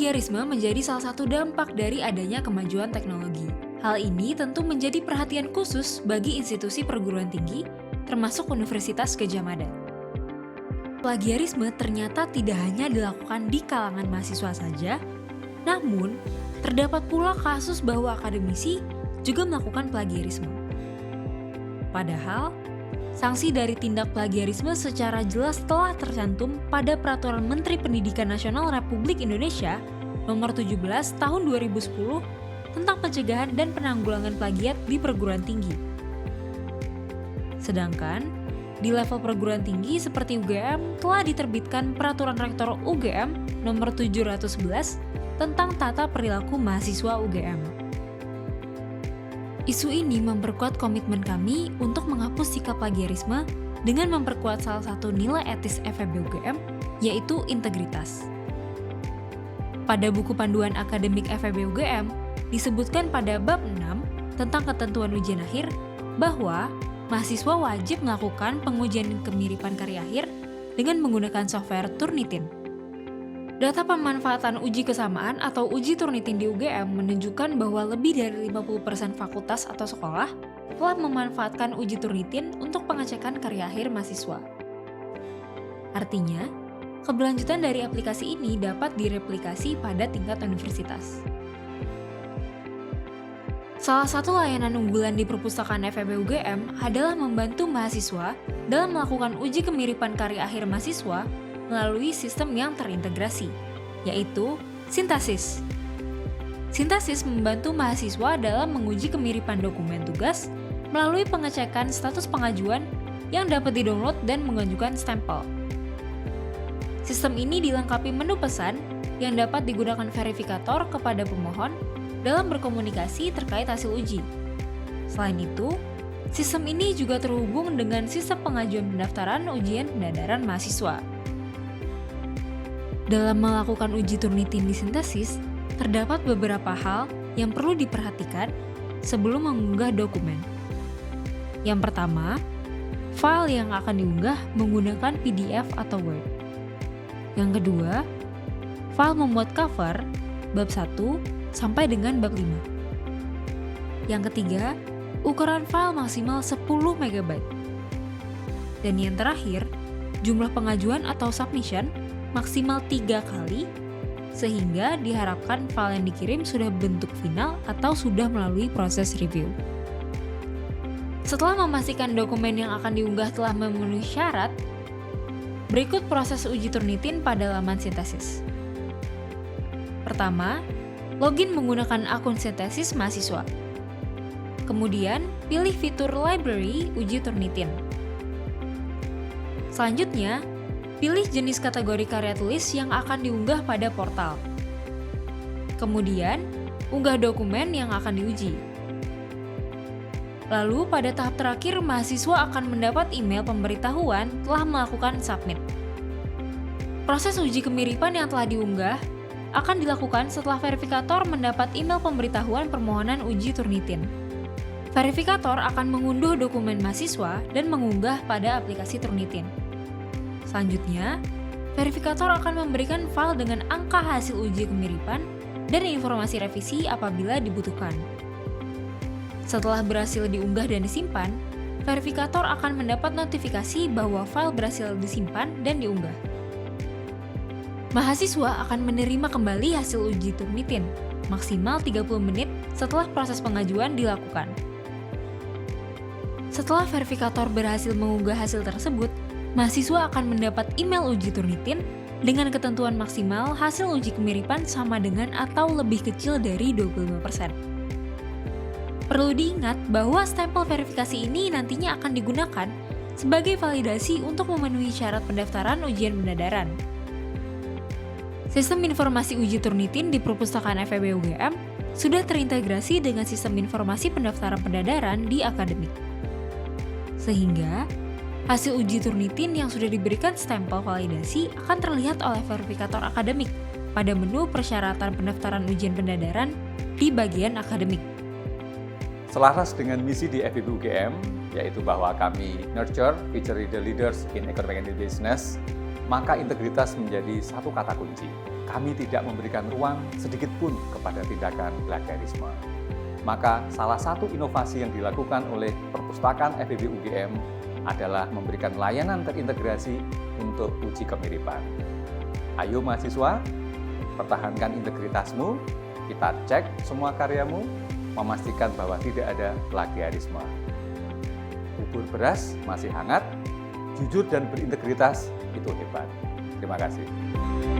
Plagiarisme menjadi salah satu dampak dari adanya kemajuan teknologi. Hal ini tentu menjadi perhatian khusus bagi institusi perguruan tinggi, termasuk Universitas Gadjah Mada. Plagiarisme ternyata tidak hanya dilakukan di kalangan mahasiswa saja, namun terdapat pula kasus bahwa akademisi juga melakukan plagiarisme. Padahal, sanksi dari tindak plagiarisme secara jelas telah tercantum pada Peraturan Menteri Pendidikan Nasional Republik Indonesia Nomor 17 Tahun 2010 tentang pencegahan dan penanggulangan plagiat di perguruan tinggi. Sedangkan, di level perguruan tinggi seperti UGM telah diterbitkan Peraturan Rektor UGM Nomor 711 tentang tata perilaku mahasiswa UGM. Isu ini memperkuat komitmen kami untuk menghapus sikap plagiarisme dengan memperkuat salah satu nilai etis FEB UGM, yaitu integritas. Pada buku panduan akademik FEB UGM, disebutkan pada bab 6 tentang ketentuan ujian akhir bahwa mahasiswa wajib melakukan pengujian kemiripan karya akhir dengan menggunakan software Turnitin. Data pemanfaatan uji kesamaan atau uji Turnitin di UGM menunjukkan bahwa lebih dari 50% fakultas atau sekolah telah memanfaatkan uji Turnitin untuk pengecekan karya akhir mahasiswa. Artinya, keberlanjutan dari aplikasi ini dapat direplikasi pada tingkat universitas. Salah satu layanan unggulan di perpustakaan FEB UGM adalah membantu mahasiswa dalam melakukan uji kemiripan karya akhir mahasiswa melalui sistem yang terintegrasi, yaitu Sintasis. Sintasis membantu mahasiswa dalam menguji kemiripan dokumen tugas melalui pengecekan status pengajuan yang dapat didownload dan mengajukan stempel. Sistem ini dilengkapi menu pesan yang dapat digunakan verifikator kepada pemohon dalam berkomunikasi terkait hasil uji. Selain itu, sistem ini juga terhubung dengan sistem pengajuan pendaftaran ujian pendadaran mahasiswa. Dalam melakukan uji Turnitin di Sintasis, terdapat beberapa hal yang perlu diperhatikan sebelum mengunggah dokumen. Yang pertama, file yang akan diunggah menggunakan PDF atau Word. Yang kedua, file memuat cover bab 1 sampai dengan bab 5. Yang ketiga, ukuran file maksimal 10 MB. Dan yang terakhir, jumlah pengajuan atau submission maksimal 3 kali, sehingga diharapkan file yang dikirim sudah bentuk final atau sudah melalui proses review. Setelah memastikan dokumen yang akan diunggah telah memenuhi syarat, berikut proses uji Turnitin pada laman Sintasis. Pertama, login menggunakan akun Sintasis mahasiswa. Kemudian, pilih fitur Library uji Turnitin. Selanjutnya, pilih jenis kategori karya tulis yang akan diunggah pada portal. Kemudian, unggah dokumen yang akan diuji. Lalu, pada tahap terakhir, mahasiswa akan mendapat email pemberitahuan telah melakukan submit. Proses uji kemiripan yang telah diunggah akan dilakukan setelah verifikator mendapat email pemberitahuan permohonan uji Turnitin. Verifikator akan mengunduh dokumen mahasiswa dan mengunggah pada aplikasi Turnitin. Selanjutnya, verifikator akan memberikan file dengan angka hasil uji kemiripan dan informasi revisi apabila dibutuhkan. Setelah berhasil diunggah dan disimpan, verifikator akan mendapat notifikasi bahwa file berhasil disimpan dan diunggah. Mahasiswa akan menerima kembali hasil uji Turnitin, maksimal 30 menit setelah proses pengajuan dilakukan. Setelah verifikator berhasil mengunggah hasil tersebut, mahasiswa akan mendapat email uji Turnitin dengan ketentuan maksimal hasil uji kemiripan sama dengan atau lebih kecil dari 25%. Perlu diingat bahwa stempel verifikasi ini nantinya akan digunakan sebagai validasi untuk memenuhi syarat pendaftaran ujian pendadaran. Sistem informasi uji Turnitin di perpustakaan FEB UGM sudah terintegrasi dengan sistem informasi pendaftaran pendadaran di akademik. Sehingga, hasil uji Turnitin yang sudah diberikan stempel validasi akan terlihat oleh verifikator akademik pada menu persyaratan pendaftaran ujian pendadaran di bagian akademik. Selaras dengan misi di FEB UGM, yaitu bahwa kami nurture future leaders in economic and business, maka integritas menjadi satu kata kunci. kami tidak memberikan ruang sedikit pun kepada tindakan plagiarisme. Maka salah satu inovasi yang dilakukan oleh Perpustakaan FEB UGM adalah memberikan layanan terintegrasi untuk uji kemiripan. Ayo mahasiswa, pertahankan integritasmu, kita cek semua karyamu, memastikan bahwa tidak ada plagiarisme. Bubur beras masih hangat, jujur dan berintegritas itu hebat. Terima kasih.